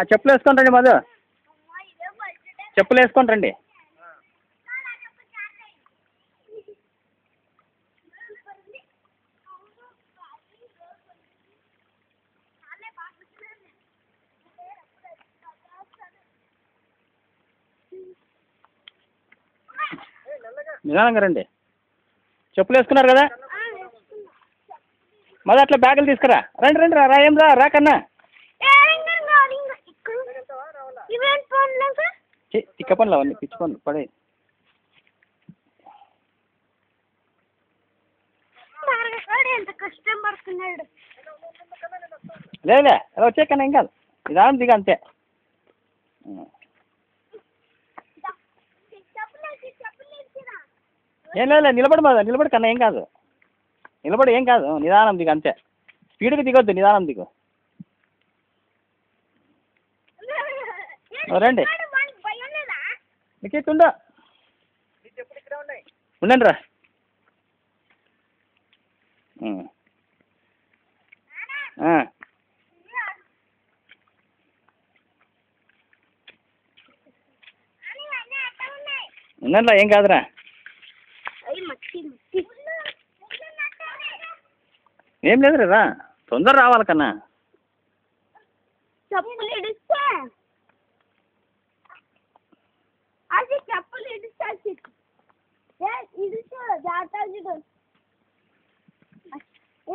చెప్పులు వేసుకొని రండి మధు, చెప్పులు వేసుకొని రండి. నిదానంగా రండి. చెప్పులు వేసుకున్నారు కదా మళ్ళీ అట్లా బ్యాగులు తీసుకురా. రండి రండి రా, ఏం రా కన్నా. తిక్క పనులు అవన్నీ పిచ్చి పనులు పడే. లేదులే అలా వచ్చే కన్నా ఏం కాదు, నిదానం దిగా అంతే. ఏం లేదు నిలబడి మాదా, నిలబడి కన్నా ఏం కాదు, నిలబడి ఏం కాదు, నిదానం దిగు అంతే. స్పీడ్గా దిగొద్దు, నిదానం దిగు. రండి నీకు ఉండ ఉండండి రా. ఉండండిరా, ఏం కాదురా. ఏం లేదు రా, తొందర రావాలి కన్నా. చెప్పులు ఇడిస్తే అది చెప్పులు ఇడిస్తా ఇడిచు జాగ్రత్త చూడు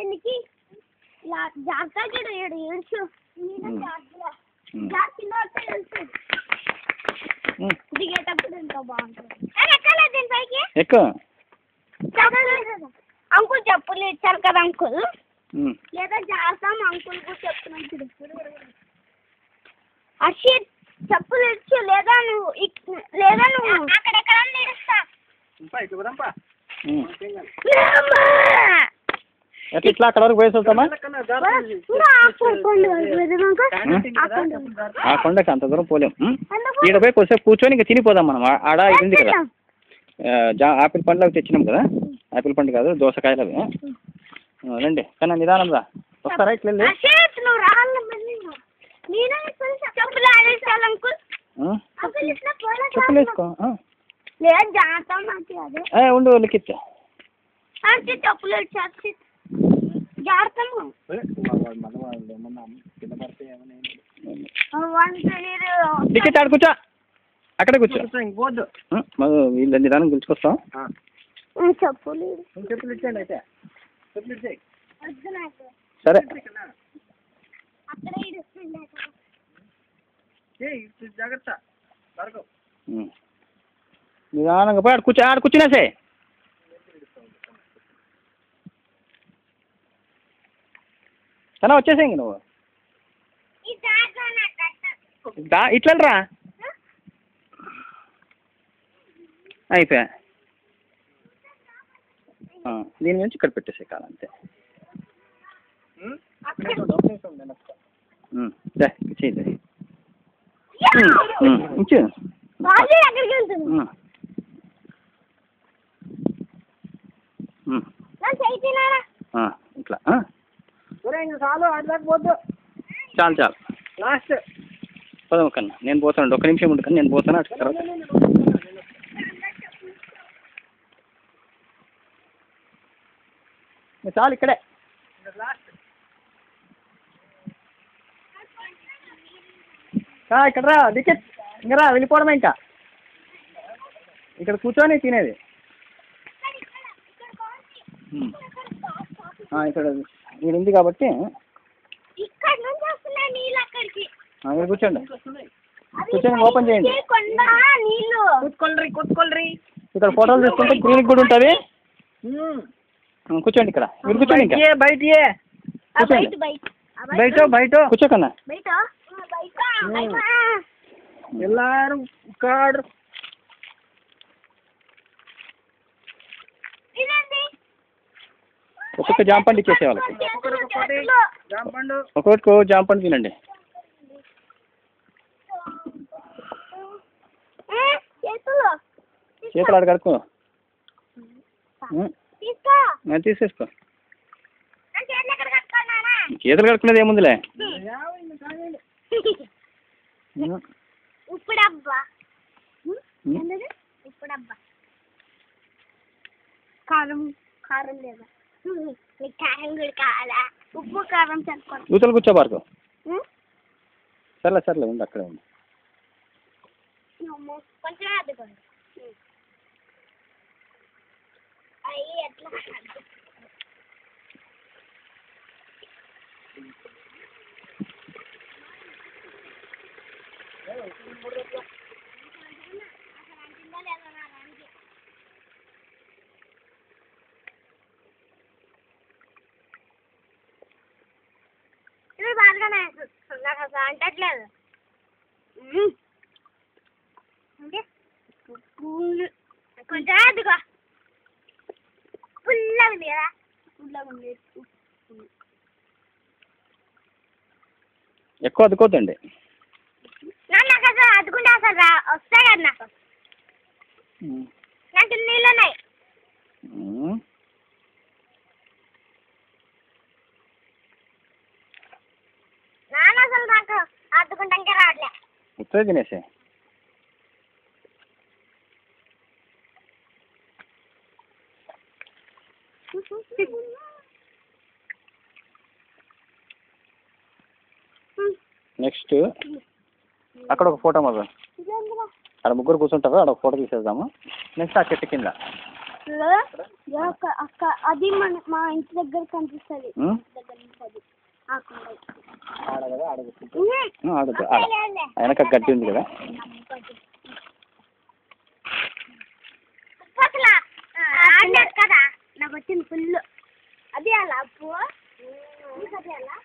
ఎన్నికి జాగ్రత్త చూడు ఇడిచు దిగేటప్పుడు ఎంతో బాగుంటుంది. ఎక్కువ అంకుల్ చెప్పులు ఇచ్చారు కదా అంకుల్, లేదా జాగ్రత్త అంకుల్ కూడా చెప్తున్నాను. అషిత్ చెప్పులు ఇచ్చు, లేదా నువ్వు అక్కడెక్కడ ఇట్లా అక్కడ వరకు పోయేసి వస్తామా? ఆ కొండకి అంత దూరం పోలేం. ఈడ పోయి కొద్దిసేపు కూర్చొని ఇంకా తినిపోదాం మనం. ఆడ ఇది ఉంది కదా ఆపిల్ పండ్లు అవి తెచ్చినాం కదా. ఆపిల్ పండు కాదు, దోసకాయలు అవి. రండి కన్నా నిదానం రా. వస్తారా ఇట్లా చెప్పులు వేసుకో. ఉండు లిఖిత్ చెప్పులు టికెట్ ఆడ కూర్చో, అక్కడే కూర్చో. వీళ్ళు నిదానం పిలుచుకొస్తాం. చెప్పులు చెప్పులు ఇచ్చేయండి అయితే. చెప్పులు ఇచ్చేయి. సరే జాగ్రత్త. నిదానంగా పోయి ఆడ కూర్చునేసే. కన్నా వచ్చేసే ఇంక నువ్వు ఇట్లా రా. అయిపోయా. దీని నుంచి ఇక్కడ పెట్టేసే కాలంతే. చేయి ఇచ్చు. ఇట్లా చాలు చాలు లాస్ట్ పోదాం కన్నా. నేను పోతాను, ఒక్క నిమిషం ఉంటుంది కానీ నేను పోతాను. అటు తర్వాత చాలు ఇక్కడే. ఇక్కడ రా టికెట్, ఇంకా రా వెళ్ళిపోవడమే. ఇంకా ఇక్కడ కూర్చొని తినేది. ఇక్కడ ఇది ఉంది కాబట్టి ఇక్కడ కూర్చోండి. కూర్చొని ఓపెన్ చేయండి. ఇక్కడ ఫోటోలు తీసుకుంటే గ్రీన్ కూడా ఉంటుంది. కూర్చోండి ఇక్కడ, మీరు కూర్చోండి. ఇంకా బయట బయట కూర్చోకన్నా. ఎల్లారు కాడు ఒక్కొక్క జాంపండు ఇచ్చేసే వాళ్ళకి. ఒక్కొక్కటి జాంపండు తినండి. చేతులు ఆడ కడుక్కో. తీసేసుకో. చేతులు కడుక్కునేది ఏముందిలే. ఉప్పు డబ్బా ఉప్పు డబ్బా కారం కారం లేదా కారం కూడా కావాలా ఉప్పు కారం చదువుకోండి కూర్చొని కూర్చో పార్కు సర్లే సర్లే ఉంది అక్కడే ఉంది కొంచెం అద్దుకోండి అయ్యి ఎట్లా ఇది బాగానే నాకు అసలు అంటట్లేదు కొంచెం అదిగో పుల్లగా ఉంది కదా పుల్లగా ఉంది ఎక్కువ అదుకోద్దండి నాకు అసలు అదుకుంటే అసలు వస్తాయి కదా నాకు నాకు నీళ్ళు ఉన్నాయి నాన్న అసలు నాకు అద్దుకుంటాకే రావట్లే ఉత్తరే తినేసే నెక్స్ట్ అక్కడ ఒక ఫోటో మొదలు అక్కడ ముగ్గురు కూర్చుంటారు అక్కడ ఒక ఫోటో తీసేద్దాము నెక్స్ట్ ఆ చెట్టు కింద అది మా ఇంటి దగ్గర కనిపిస్తుంది ఆడదు వెనక గడ్డి ఉంది కదా కదా నాకు వచ్చింది ఫుల్ అది అలా అప్పు అది అలా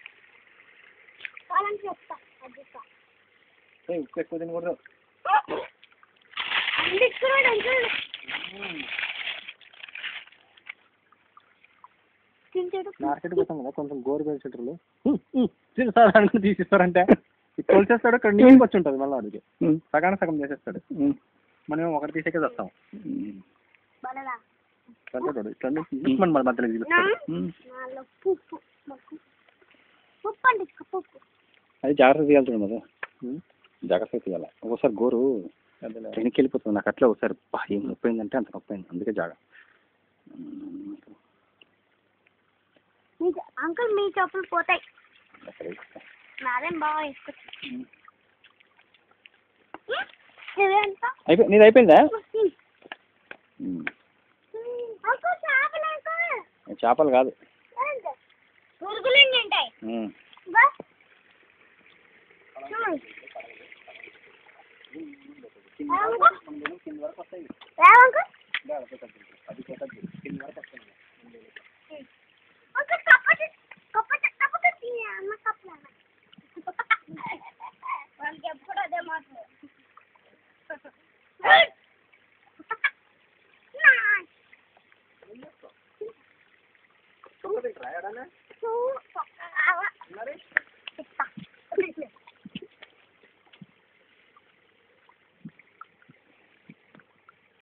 కావాలని చెప్తా అది ఉప్పు ఎక్కువ తినకూడదు మార్కెట్ పోతాం కదా కొంచెం గోరు పెంచుటర్లు తీసిస్తారంటే తీసిస్తారంటే తోల్చేస్తాడు ఇక్కడ నీళ్ళకి వచ్చి ఉంటుంది మళ్ళీ వాడికి సగానికి సగం చేసేస్తాడు మనం ఒకటి తీసేకే వస్తాం మన మధ్యలో అది జాగ్రత్త తీయాల్సింది మరి జాగ్రత్తగా తీయాలి ఒకసారి గోరు వెనక్కి వెళ్ళిపోతుంది నాకు అట్లా ఒకసారి ఏం నొప్పి అయిందంటే అంత నొప్పి అయింది అందుకే జాగ్రత్త అంకుల్ మీ చెప్పులు పోతాయి నాదేం బాగా నీది అయిపోయిందా చేపలు కాదు పురుగులు ఉంటాయి కింద వరకు వస్తాయి